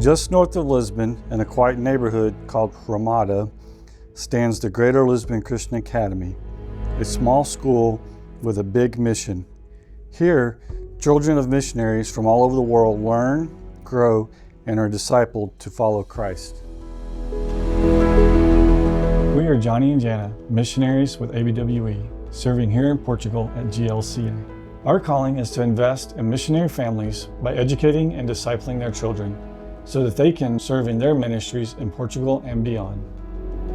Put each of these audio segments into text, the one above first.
Just north of Lisbon, in a quiet neighborhood called Ramada, stands the Greater Lisbon Christian Academy, a small school with a big mission. Here, children of missionaries from all over the world learn, grow, and are discipled to follow Christ. We are Johnny and Jana, missionaries with ABWE, serving here in Portugal at GLCA. Our calling is to invest in missionary families by educating and discipling their children so that they can serve in their ministries in Portugal and beyond.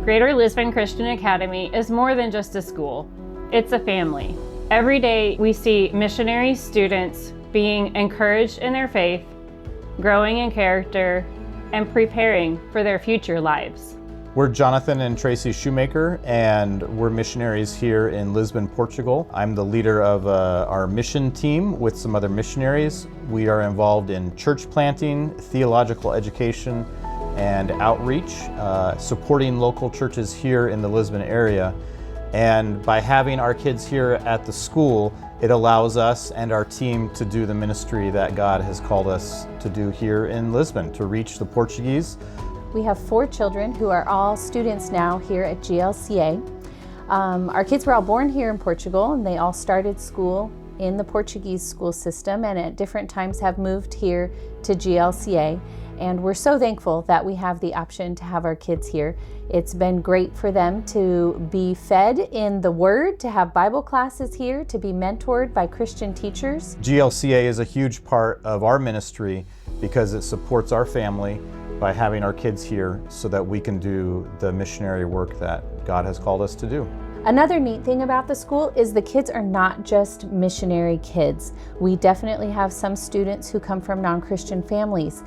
Greater Lisbon Christian Academy is more than just a school. It's a family. Every day we see missionary students being encouraged in their faith, growing in character, and preparing for their future lives. We're Jonathan and Tracy Shoemaker, and we're missionaries here in Lisbon, Portugal. I'm the leader of our mission team with some other missionaries. We are involved in church planting, theological education, and outreach, supporting local churches here in the Lisbon area. And by having our kids here at the school, it allows us and our team to do the ministry that God has called us to do here in Lisbon, to reach the Portuguese. We have 4 children who are all students now here at GLCA. Our kids were all born here in Portugal, and they all started school in the Portuguese school system, and at different times have moved here to GLCA. And we're so thankful that we have the option to have our kids here. It's been great for them to be fed in the Word, to have Bible classes here, to be mentored by Christian teachers. GLCA is a huge part of our ministry because it supports our family by having our kids here so that we can do the missionary work that God has called us to do. Another neat thing about the school is the kids are not just missionary kids. We definitely have some students who come from non-Christian families.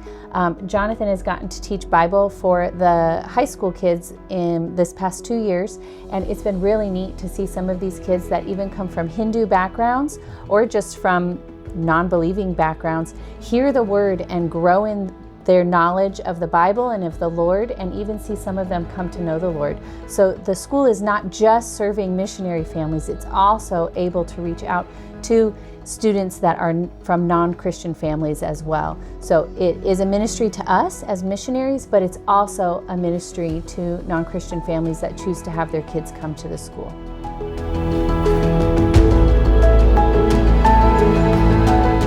Jonathan has gotten to teach Bible for the high school kids in this past 2 years, and it's been really neat to see some of these kids that even come from Hindu backgrounds or just from non-believing backgrounds hear the Word and grow in their knowledge of the Bible and of the Lord, and even see some of them come to know the Lord. So the school is not just serving missionary families, it's also able to reach out to students that are from non-Christian families as well. So it is a ministry to us as missionaries, but it's also a ministry to non-Christian families that choose to have their kids come to the school.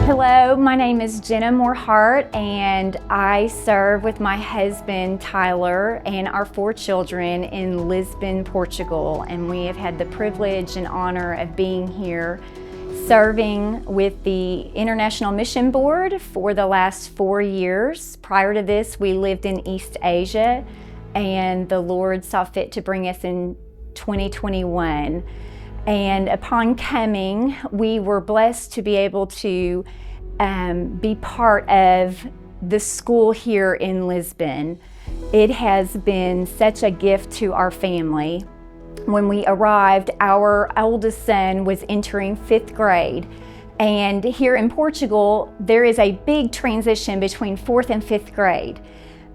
Hello, my name is Jenna Moorhart, and I serve with my husband Tyler and our 4 children in Lisbon, Portugal. And we have had the privilege and honor of being here serving with the International Mission Board for the last 4 years. Prior to this, we lived in East Asia, and the Lord saw fit to bring us in 2021. And upon coming, we were blessed to be able to be part of the school here in Lisbon. It has been such a gift to our family. When we arrived, our oldest son was entering 5th grade. And here in Portugal, there is a big transition between 4th and 5th grade.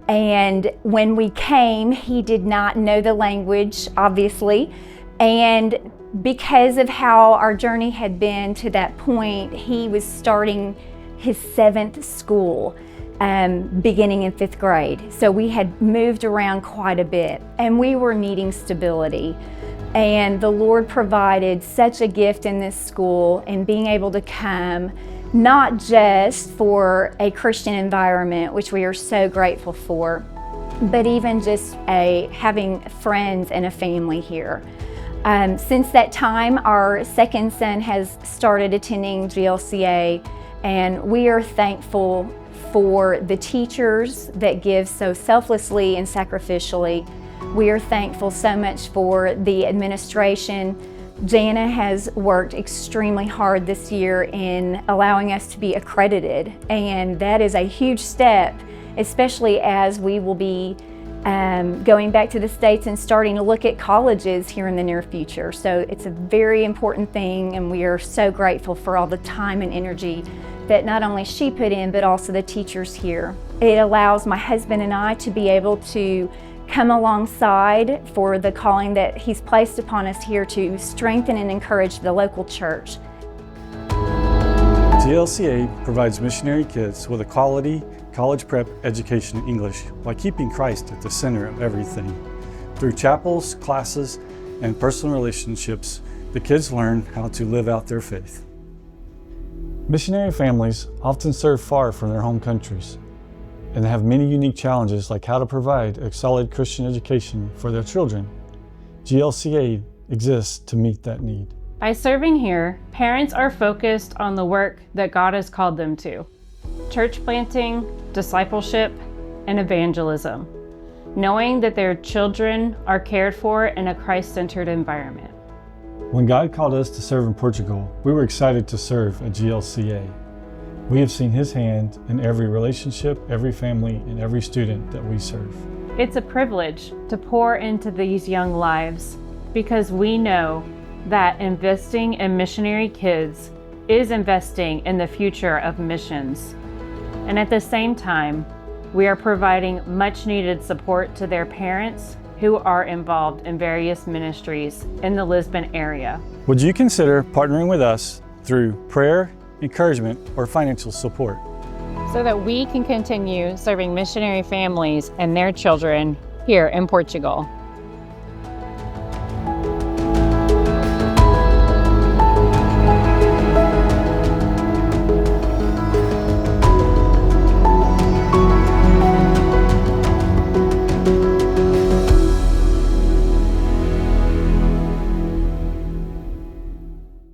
And when we came, he did not know the language, obviously. And because of how our journey had been to that point, he was starting his 7th school, beginning in 5th grade. So we had moved around quite a bit, and we were needing stability. And the Lord provided such a gift in this school, and being able to come, not just for a Christian environment, which we are so grateful for, but even just having friends and a family here. Since that time, our second son has started attending GLCA, and we are thankful for the teachers that give so selflessly and sacrificially. We are thankful so much for the administration. Jana has worked extremely hard this year in allowing us to be accredited, and that is a huge step, especially as we will be going back to the States and starting to look at colleges here in the near future. So it's a very important thing, and we are so grateful for all the time and energy that not only she put in, but also the teachers here. It allows my husband and I to be able to come alongside for the calling that He's placed upon us here to strengthen and encourage the local church. GLCA provides missionary kids with a quality college prep education in English while keeping Christ at the center of everything. Through chapels, classes, and personal relationships, the kids learn how to live out their faith. Missionary families often serve far from their home countries and have many unique challenges like how to provide a solid Christian education for their children. GLCA exists to meet that need. By serving here, parents are focused on the work that God has called them to: church planting, discipleship, and evangelism, knowing that their children are cared for in a Christ-centered environment. When God called us to serve in Portugal, we were excited to serve at GLCA. We have seen His hand in every relationship, every family, and every student that we serve. It's a privilege to pour into these young lives because we know that investing in missionary kids is investing in the future of missions. And at the same time, we are providing much needed support to their parents who are involved in various ministries in the Lisbon area. Would you consider partnering with us through prayer, encouragement, or financial support? So that we can continue serving missionary families and their children here in Portugal.